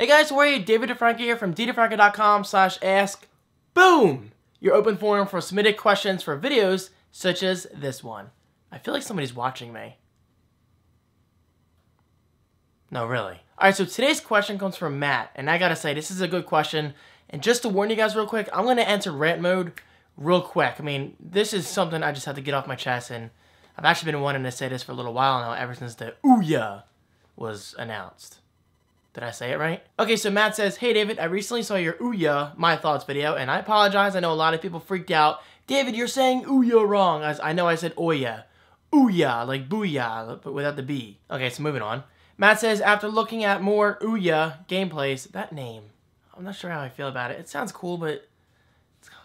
Hey guys, how are you? David Franco here from ddefranco.com/ask. Boom! Your open forum for submitted questions for videos such as this one. I feel like somebody's watching me. No, really. Alright, so today's question comes from Matt, and I gotta say, this is a good question. And just to warn you guys real quick, I'm gonna enter rant mode real quick. I mean, this is something I just have to get off my chest, and I've actually been wanting to say this for a little while now, ever since the OUYA was announced. Did I say it right? Okay, so Matt says, hey David, I recently saw your OUYA My Thoughts video, and I apologize. I know a lot of people freaked out. David, you're saying OUYA wrong. I know I said OUYA. OUYA, like booyah, but without the B. Okay, so moving on. Matt says, after looking at more OUYA gameplays, that name, I'm not sure how I feel about it. It sounds cool, but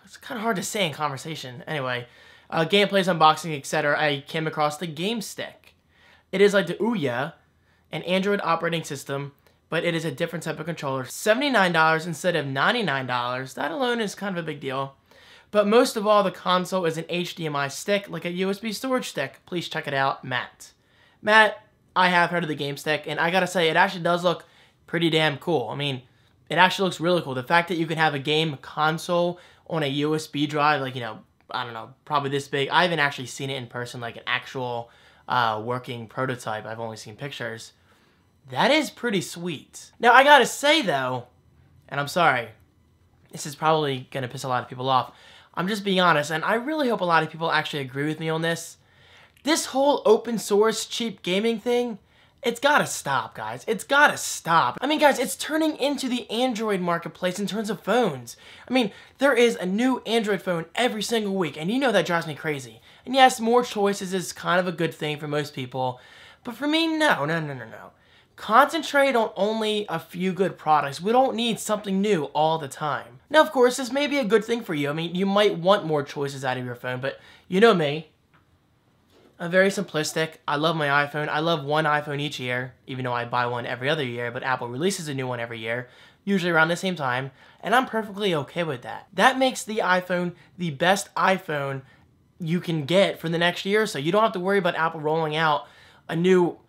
it's kind of hard to say in conversation. Anyway, gameplays, unboxing, etc., I came across the GameStick. It is like the OUYA, an Android operating system, but it is a different type of controller. $79 instead of $99. That alone is kind of a big deal. But most of all, the console is an HDMI stick, like a USB storage stick. Please check it out, Matt. Matt, I have heard of the GameStick, and I gotta say, it actually does look pretty damn cool. I mean, it actually looks really cool. The fact that you can have a game console on a USB drive, like, you know, I don't know, probably this big. I haven't actually seen it in person, like an actual working prototype. I've only seen pictures. That is pretty sweet. Now, I gotta say, though, and I'm sorry, this is probably gonna piss a lot of people off. I'm just being honest, and I really hope a lot of people actually agree with me on this. This whole open source cheap gaming thing, it's gotta stop, guys. It's gotta stop. I mean, guys, it's turning into the Android marketplace in terms of phones. I mean, there is a new Android phone every single week, and you know that drives me crazy. And yes, more choices is kind of a good thing for most people, but for me, no. Concentrate on only a few good products. We don't need something new all the time. Now, of course, this may be a good thing for you. I mean, you might want more choices out of your phone, but you know me. I'm very simplistic. I love my iPhone. I love one iPhone each year, even though I buy one every other year, but Apple releases a new one every year, usually around the same time, and I'm perfectly okay with that. That makes the iPhone the best iPhone you can get for the next year, so you don't have to worry about Apple rolling out a new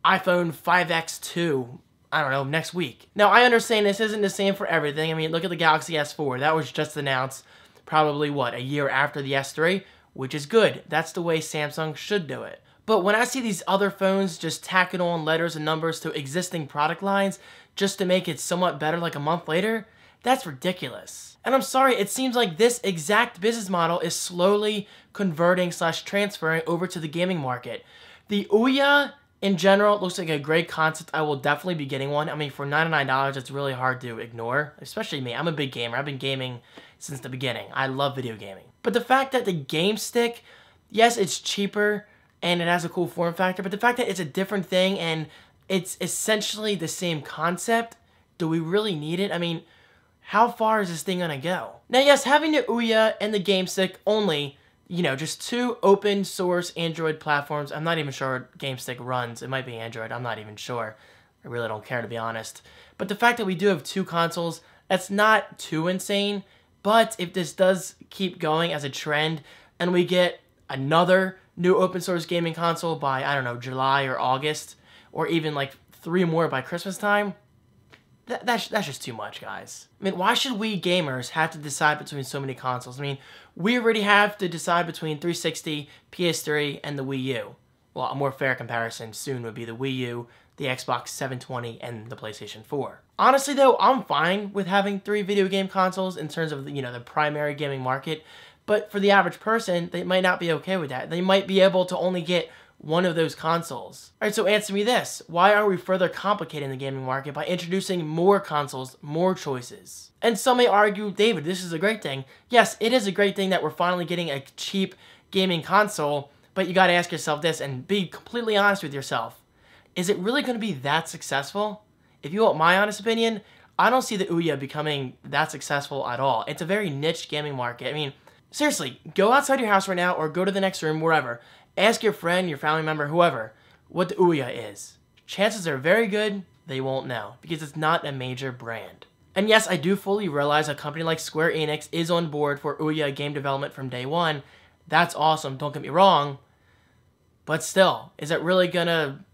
iPhone 5X2, I don't know, next week. Now, I understand this isn't the same for everything. I mean, look at the Galaxy S4. That was just announced probably, what, a year after the S3? Which is good. That's the way Samsung should do it. But when I see these other phones just tacking on letters and numbers to existing product lines just to make it somewhat better like a month later, that's ridiculous. And I'm sorry, it seems like this exact business model is slowly converting/transferring over to the gaming market. The OUYA in general looks like a great concept. I will definitely be getting one. I mean, for $99, it's really hard to ignore, especially me. I'm a big gamer. I've been gaming since the beginning. I love video gaming. But the fact that the GameStick, yes, it's cheaper and it has a cool form factor, but the fact that it's a different thing and it's essentially the same concept, do we really need it? I mean, how far is this thing gonna go? Now, yes, having the OUYA and the GameStick only, you know, just two open source Android platforms. I'm not even sure GameStick runs. It might be Android. I'm not even sure. I really don't care, to be honest. But the fact that we do have two consoles, that's not too insane. But if this does keep going as a trend and we get another new open source gaming console by, I don't know, July or August, or even like 3 more by Christmas time, that's just too much, guys. I mean, why should we gamers have to decide between so many consoles? I mean, we already have to decide between 360, PS3, and the Wii U. Well, a more fair comparison soon would be the Wii U, the Xbox 720, and the PlayStation 4. Honestly, though, I'm fine with having 3 video game consoles in terms of, you know, the primary gaming market, but for the average person, they might not be okay with that. They might be able to only get one of those consoles. Alright, so answer me this. Why are we further complicating the gaming market by introducing more consoles, more choices? And some may argue, David, this is a great thing. Yes, it is a great thing that we're finally getting a cheap gaming console, but you gotta ask yourself this and be completely honest with yourself. Is it really gonna be that successful? If you want my honest opinion, I don't see the OUYA becoming that successful at all. It's a very niche gaming market. I mean, seriously, go outside your house right now or go to the next room, wherever. Ask your friend, your family member, whoever, what the OUYA is. Chances are very good they won't know, because it's not a major brand. And yes, I do fully realize a company like Square Enix is on board for OUYA game development from day one. That's awesome, don't get me wrong. But still, is it really gonna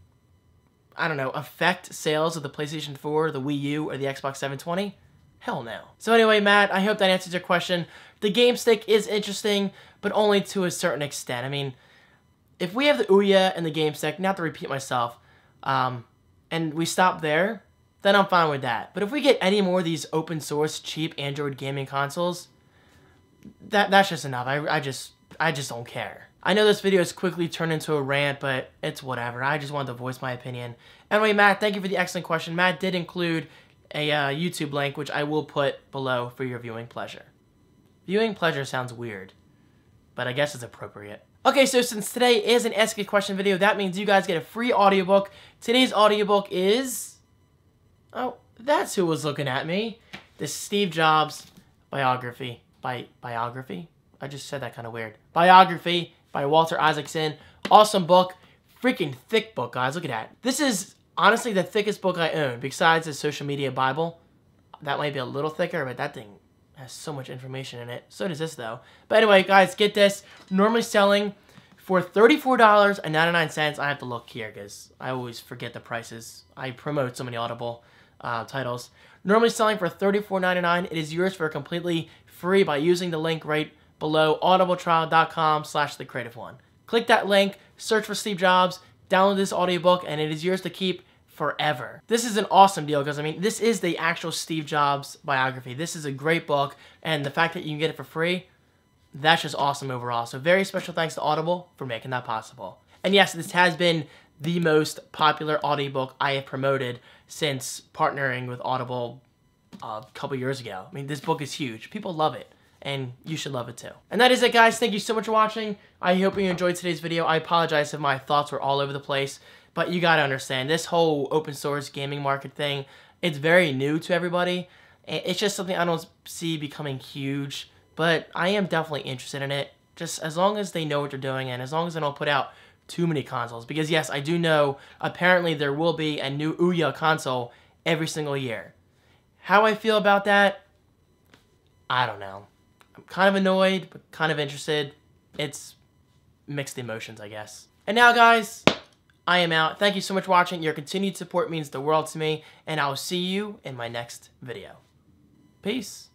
I don't know, affect sales of the PlayStation 4, the Wii U, or the Xbox 720? Hell no. So anyway, Matt, I hope that answers your question. The GameStick is interesting, but only to a certain extent. I mean, if we have the OUYA and the GameStick, not to repeat myself, and we stop there, then I'm fine with that. But if we get any more of these open source, cheap Android gaming consoles, that's just enough. I just don't care. I know this video has quickly turned into a rant, but it's whatever. I just wanted to voice my opinion. Anyway, Matt, thank you for the excellent question. Matt did include a YouTube link, which I will put below for your viewing pleasure. Viewing pleasure sounds weird, but I guess it's appropriate. Okay, so since today is an Ask a Question video, that means you guys get a free audiobook. Today's audiobook is... Oh, that's who was looking at me. The Steve Jobs biography. Biography? I just said that kind of weird. Biography by Walter Isaacson. Awesome book. Freaking thick book, guys. Look at that. This is honestly the thickest book I own, besides the social media Bible. That might be a little thicker, but that thing has so much information in it. So does this, though. But anyway, guys, get this. Normally selling for $34.99. I have to look here because I always forget the prices. I promote so many Audible titles. Normally selling for $34.99. It is yours for completely free by using the link right below, audibletrial.com/thecreativeone. Click that link, search for Steve Jobs, download this audiobook, and it is yours to keep forever. This is an awesome deal because, I mean, this is the actual Steve Jobs biography. This is a great book, and the fact that you can get it for free, that's just awesome overall. So very special thanks to Audible for making that possible. And yes, this has been the most popular audiobook I have promoted since partnering with Audible a couple years ago. I mean, this book is huge. People love it, and you should love it too. And that is it, guys. Thank you so much for watching. I hope you enjoyed today's video. I apologize if my thoughts were all over the place, but you gotta understand, this whole open source gaming market thing, it's very new to everybody. It's just something I don't see becoming huge, but I am definitely interested in it, just as long as they know what they're doing and as long as they don't put out too many consoles. Because yes, I do know apparently there will be a new OUYA console every single year. How I feel about that, I don't know. I'm kind of annoyed, but kind of interested. It's mixed emotions, I guess. And now, guys, I am out. Thank you so much for watching. Your continued support means the world to me, and I will see you in my next video. Peace.